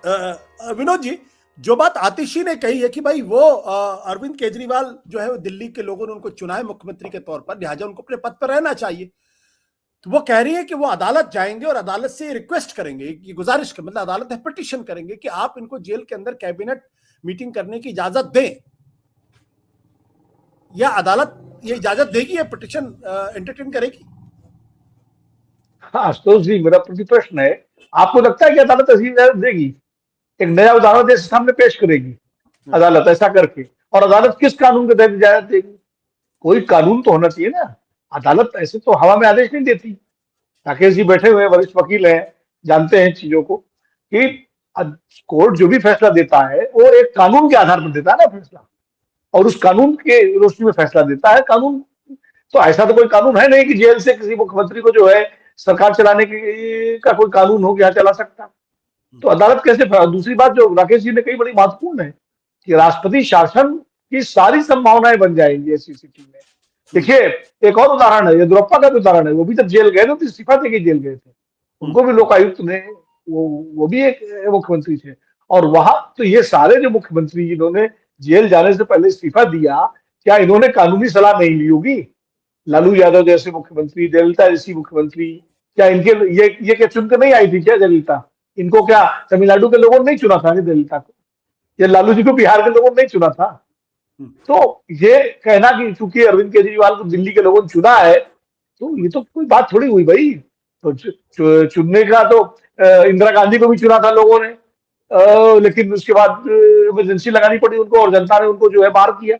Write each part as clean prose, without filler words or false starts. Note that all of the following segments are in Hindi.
विनोद जी, जो बात आतिशी ने कही है कि भाई वो अरविंद केजरीवाल जो है, वो दिल्ली के लोगों ने उनको चुना है मुख्यमंत्री के तौर पर, लिहाजा उनको अपने पद पर रहना चाहिए। तो वो कह रही है कि वो अदालत जाएंगे और अदालत से रिक्वेस्ट करेंगे, ये गुजारिश कर, मतलब अदालत में पिटीशन करेंगे कि आप इनको जेल के अंदर कैबिनेट मीटिंग करने की इजाजत दें, या अदालत ये इजाजत देगी या पिटीशन एंटरटेन करेगी? हाँ आशुतोष जी, मेरा प्रति प्रश्न है, आपको लगता है कि अदालत ऐसी इजाजत देगी? एक नया उदाहरण देश के सामने पेश करेगी अदालत ऐसा करके? और अदालत किस कानून के तहत इजाजत देगी? कोई कानून तो होना चाहिए ना। अदालत ऐसे तो हवा में आदेश नहीं देती। राकेश जी बैठे हुए हैं, वरिष्ठ वकील हैं, जानते हैं चीजों को कि कोर्ट जो भी फैसला देता है वो एक कानून के आधार पर देता है ना फैसला, और उस कानून के रोशनी में फैसला देता है। कानून तो ऐसा तो कोई कानून है नहीं कि जेल से किसी मुख्यमंत्री को जो है सरकार चलाने की का कोई कानून हो गया चला सकता। तो अदालत कैसे? दूसरी बात जो राकेश जी ने कही बड़ी महत्वपूर्ण है कि राष्ट्रपति शासन की सारी संभावनाएं बन जाएंगी ऐसी स्थिति में। देखिए, एक और उदाहरण है, येदियुरप्पा का भी उदाहरण है। वो भी जब जेल गए थे तो इस्तीफा देके जेल गए थे, उनको भी लोकायुक्त ने, वो भी एक मुख्यमंत्री थे। और वहां तो ये सारे जो मुख्यमंत्री जिन्होंने जेल जाने से पहले इस्तीफा दिया, क्या इन्होंने कानूनी सलाह नहीं ली होगी? लालू यादव जैसे मुख्यमंत्री, जयललिता जैसी मुख्यमंत्री, क्या इनके ये क्या चुनकर नहीं आई थी क्या जयललिता? इनको क्या तमिलनाडु के लोगों ने नहीं चुना था जयललिता को? या लालू जी को बिहार के लोगों ने नहीं चुना था? तो ये कहना कि चूंकि अरविंद केजरीवाल को दिल्ली के लोगों ने चुना है, तो ये तो कोई बात थोड़ी हुई भाई। तो चुनने का तो इंदिरा गांधी को भी चुना था लोगों ने, लेकिन उसके बाद इमरजेंसी लगानी पड़ी उनको और जनता ने उनको जो है बाहर किया।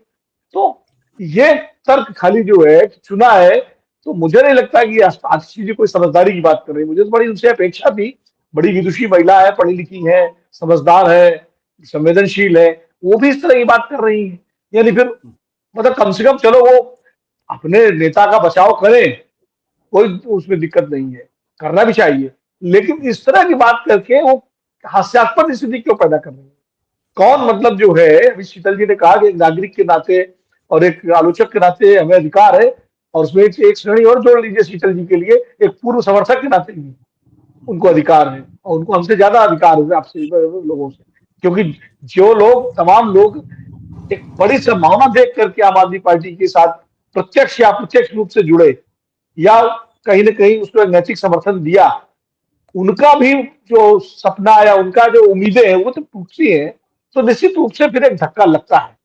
तो ये तर्क खाली जो है चुना है, तो मुझे नहीं लगता कि आशीष जी कोई समझदारी की बात कर रही है। मुझे तो बड़ी उनसे अपेक्षा थी। बड़ी विदुषी महिला है, पढ़ी लिखी है, समझदार है, संवेदनशील है, वो भी इस तरह की बात कर रही है। यानी फिर मतलब कम से कम चलो वो अपने नेता का बचाव करें, कोई उसमें दिक्कत नहीं है, करना भी चाहिए। लेकिन इस तरह की बात करके वो हास्यास्पद स्थिति क्यों पैदा कर रही है? कौन मतलब जो है, अभी शीतल जी ने कहा कि एक नागरिक के नाते और एक आलोचक के नाते हमें अधिकार है, और उसमें एक श्रेणी और जोड़ लीजिए शीतल जी के लिए, एक पूर्व समर्थक के नाते भी उनको अधिकार है, और उनको हमसे ज्यादा अधिकार है आपसे लोगों से। क्योंकि जो लोग, तमाम लोग एक बड़ी संभावना देख करके आम आदमी पार्टी के साथ प्रत्यक्ष या अप्रत्यक्ष रूप से जुड़े, या कहीं ना कहीं उसको नैतिक समर्थन दिया, उनका भी जो सपना या उनका जो उम्मीदें हैं वो तो टूटती हैं। तो निश्चित रूप से फिर एक धक्का लगता है।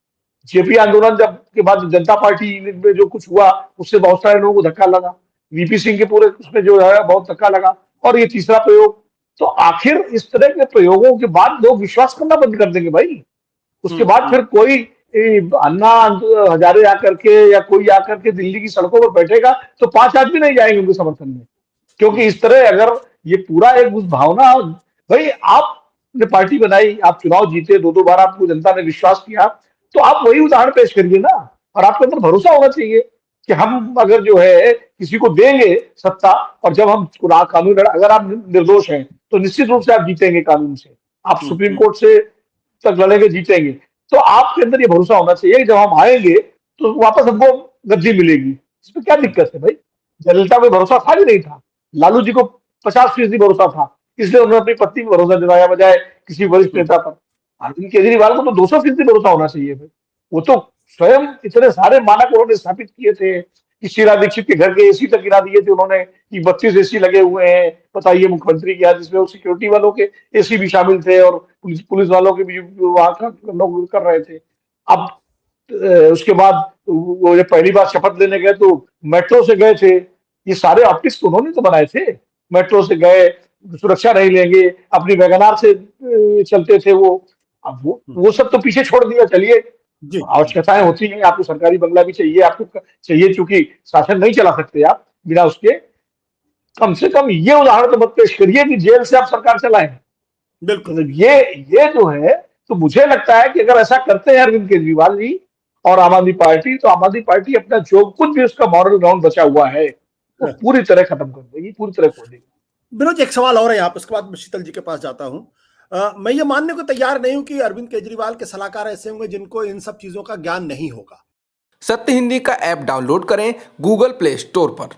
जेपी आंदोलन जब के बाद जनता पार्टी में जो कुछ हुआ, उससे बहुत सारे लोगों को धक्का लगा। वीपी सिंह के पूरे उसमें जो है बहुत धक्का लगा। और ये तीसरा प्रयोग, तो आखिर इस तरह के प्रयोगों के बाद लोग विश्वास करना बंद कर देंगे भाई। उसके बाद फिर कोई अन्ना हजारे आकर के या कोई आकर के दिल्ली की सड़कों पर बैठेगा तो 5 आदमी नहीं जाएंगे उनके समर्थन में। क्योंकि इस तरह अगर ये पूरा एक उस भावना, भाई आपने पार्टी बनाई, आप चुनाव जीते, 2-2 बार आपको जनता ने विश्वास किया, तो आप वही उदाहरण पेश करिए ना। और आपके अंदर भरोसा होना चाहिए कि हम अगर जो है किसी को देंगे सत्ता, और जब हम कानून, अगर आप निर्दोष हैं तो निश्चित रूप से आप जीतेंगे कानून से, आप सुप्रीम कोर्ट से तक लड़ेंगे, जीतेंगे। तो आपके अंदर ये भरोसा होना चाहिए कि जब हम आएंगे तो वापस हमको गद्दी मिलेगी। इसमें क्या दिक्कत है भाई? जयललिता को भरोसा था कि नहीं था? लालू जी को 50% भरोसा था, इसलिए उन्होंने अपनी पत्नी पर भरोसा दिलाया बजाय किसी वरिष्ठ नेता पर। अरविंद केजरीवाल को तो 200% भरोसा होना चाहिए भाई। वो तो स्वयं इतने सारे मानक उन्होंने स्थापित किए थे कि शीला दीक्षित के घर के एसी तक गिरा दिए थे उन्होंने, कि 32 एसी लगे हुए हैं बताइए मुख्यमंत्री के यहाँ, जिसमें सिक्योरिटी वालों के एसी भी शामिल थे और पुलिस वालों के भी वहां का लोग कर रहे थे। अब उसके बाद वो जब पहली बार शपथ लेने गए तो मेट्रो से गए थे। ये सारे ऑप्टिक्स तो उन्होंने तो बनाए थे। मेट्रो से गए, सुरक्षा नहीं लेंगे, अपनी वैगनार से चलते थे वो। अब वो सब तो पीछे छोड़ दिया। चलिए, आवश्यकताएं होती हैं, आपको सरकारी बंगला भी चाहिए, आपको चाहिए, चूंकि शासन नहीं चला सकते आप बिना उसके। कम से कम ये उदाहरण तो मत पेश करिए कि जेल से आप सरकार चलाएं। बिल्कुल। मतलब ये जो है, तो मुझे लगता है कि अगर ऐसा करते हैं अरविंद केजरीवाल जी और आम आदमी पार्टी, तो आम आदमी पार्टी अपना जो कुछ भी उसका मॉरल ग्राउंड बचा हुआ है वो पूरी तरह खत्म कर देगी, पूरी तरह खो देगी। विनोद, एक सवाल और है यहाँ पर, उसके बाद मैं शीतल जी के पास जाता हूँ। मैं ये मानने को तैयार नहीं हूं कि अरविंद केजरीवाल के सलाहकार ऐसे होंगे जिनको इन सब चीजों का ज्ञान नहीं होगा। सत्य हिंदी का ऐप डाउनलोड करें गूगल प्ले स्टोर पर।